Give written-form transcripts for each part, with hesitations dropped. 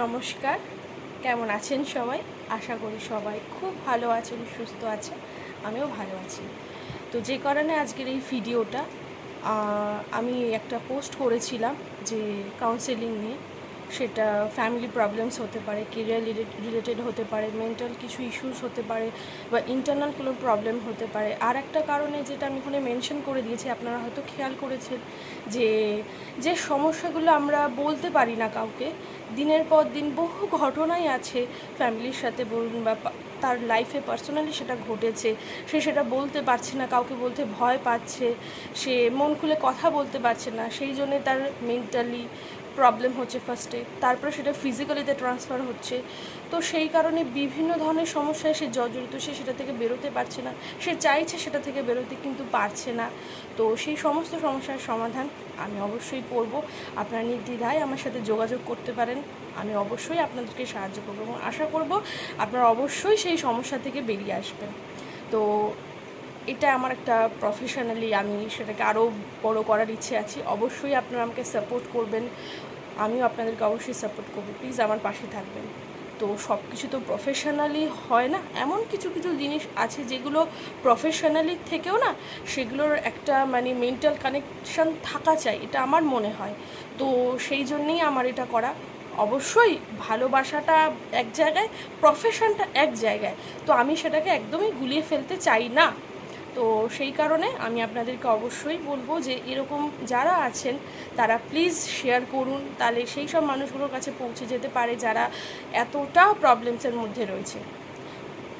নমস্কার, কেমন আছেন সবাই? আশা করি সবাই খুব ভালো আছেন, সুস্থ আছেন। আমিও ভালো আছি। তো যে কারণে আজকের এই ভিডিওটা, আমি একটা পোস্ট করেছিলাম যে কাউন্সেলিং নিয়ে। সেটা ফ্যামিলি প্রবলেমস হতে পারে, কেরিয়ার রিলেটেড হতে পারে, মেন্টাল কিছু ইস্যুস হতে পারে, বা ইন্টারনাল কোনো প্রবলেম হতে পারে। আর একটা কারণে যেটা আমি ওখানে মেনশন করে দিয়েছি, আপনারা হয়তো খেয়াল করেছেন যে যে সমস্যাগুলো আমরা বলতে পারি না কাউকে, দিনের পর দিন বহু ঘটনাই আছে ফ্যামিলির সাথে বলুন বা তার লাইফে পার্সোনালি সেটা ঘটেছে, সে সেটা বলতে পারছে না, কাউকে বলতে ভয় পাচ্ছে, সে মন খুলে কথা বলতে পারছে না, সেই জন্যে তার মেন্টালি প্রবলেম হচ্ছে ফার্স্টে, তারপরে সেটা ফিজিক্যালিতে ট্রান্সফার হচ্ছে। তো সেই কারণে বিভিন্ন ধরনের সমস্যায় সে জর্জরিত, সে সেটা থেকে বেরোতে পারছে না, সে চাইছে সেটা থেকে বেরোতে কিন্তু পারছে না। তো সেই সমস্ত সমস্যার সমাধান আমি অবশ্যই করব। আপনারা নির্দ্বিধায় আমার সাথে যোগাযোগ করতে পারেন, আমি অবশ্যই আপনাদেরকে সাহায্য করব এবং আশা করব আপনারা অবশ্যই সেই সমস্যা থেকে বেরিয়ে আসবেন। তো এটা আমার একটা প্রফেশনালি, আমি সেটাকে আরও বড় করার ইচ্ছে আছে। অবশ্যই আপনারা আমাকে সাপোর্ট করবেন, আমিও আপনাদেরকে অবশ্যই সাপোর্ট করব। প্লিজ আমার পাশে থাকবেন। তো সব কিছু তো প্রফেশনালি হয় না, এমন কিছু কিছু জিনিস আছে যেগুলো প্রফেশনালি থেকেও না, সেগুলোর একটা মেন্টাল কানেকশান থাকা চাই, এটা আমার মনে হয়। তো সেই জন্যেই আমার এটা করা। অবশ্যই ভালোবাসাটা এক জায়গায়, প্রফেশনটা এক জায়গায়, তো আমি সেটাকে একদমই গুলিয়ে ফেলতে চাই না। তো সেই কারণে আমি আপনাদেরকে অবশ্যই বলবো যে এরকম যারা আছেন তারা প্লিজ শেয়ার করুন, তাহলে সেই সব মানুষগুলোর কাছে পৌঁছে যেতে পারে যারা এতটা প্রবলেমসের মধ্যে রয়েছে।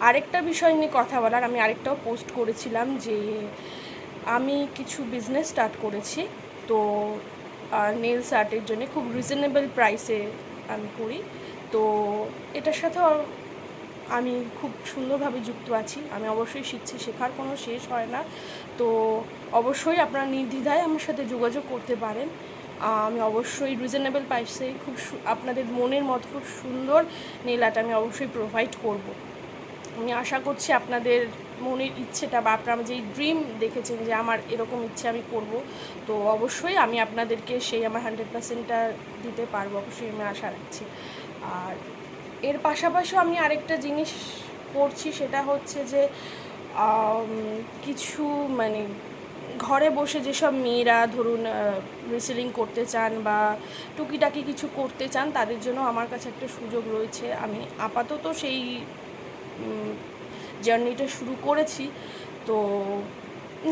আরেকটা বিষয় নিয়ে কথা বলার, আমি আরেকটাও পোস্ট করেছিলাম যে আমি কিছু বিজনেস স্টার্ট করেছি। তো নেলস আর্টের জন্য খুব রিজনেবল প্রাইসে আমি করি। তো এটার সাথে আমি খুব সুন্দরভাবে যুক্ত আছি। আমি অবশ্যই শিখছি, শেখার কোনো শেষ হয় না। তো অবশ্যই আপনারা নির্দ্বিধায় আমার সাথে যোগাযোগ করতে পারেন। আমি অবশ্যই রিজনেবল প্রাইসে খুব আপনাদের মনের মতো খুব সুন্দর নেল আর্ট আমি অবশ্যই প্রোভাইড করব। আমি আশা করছি আপনাদের মনের ইচ্ছেটা বা আপনারা যেই ড্রিম দেখেছেন যে আমার এরকম ইচ্ছে আমি করব, তো অবশ্যই আমি আপনাদেরকে সেই আমার 100%টা দিতে পারবো, অবশ্যই আমি আশা রাখছি। আর এর পাশাপাশিও আমি আরেকটা জিনিস করছি, সেটা হচ্ছে যে কিছু ঘরে বসে যেসব মেয়েরা ধরুন রিসেলিং করতে চান বা টুকিটাকি কিছু করতে চান, তাদের জন্য আমার কাছে একটা সুযোগ রয়েছে। আমি আপাতত সেই জার্নিটা শুরু করেছি। তো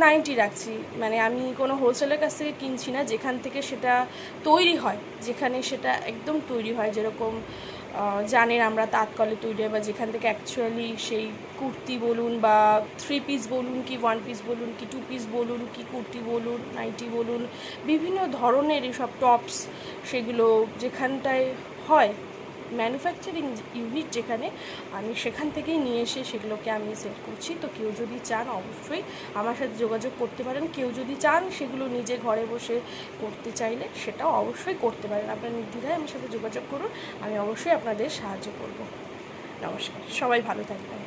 90 রাখছি, আমি কোনো হোলসেলের কাছ থেকে কিনছি না, যেখান থেকে সেটা তৈরি হয়, যেখানে সেটা একদম তৈরি হয়, যেরকম জানেন আমরা তাঁতকলে তৈরি হয়, বা যেখান থেকে অ্যাকচুয়ালি সেই কুর্তি বলুন বা 3 পিস বলুন কি 1 পিস বলুন কি 2 পিস বলুন কি কুর্তি বলুন, নাইটি বলুন, বিভিন্ন ধরনের এসব টপস, সেগুলো যেখানটায় হয় ম্যানুফ্যাকচারিং ইউনিট যেখানে, আমি সেখান থেকেই নিয়ে এসে সেগুলোকে আমি সেল করছি। তো কেউ যদি চান অবশ্যই আমার সাথে যোগাযোগ করতে পারেন। কেউ যদি চান সেগুলো নিজে ঘরে বসে করতে চাইলে সেটাও অবশ্যই করতে পারেন। আপনার নির্দ্বিধায় আমার সাথে যোগাযোগ করুন, আমি অবশ্যই আপনাদের সাহায্য করব। নমস্কার, সবাই ভালো থাকবেন।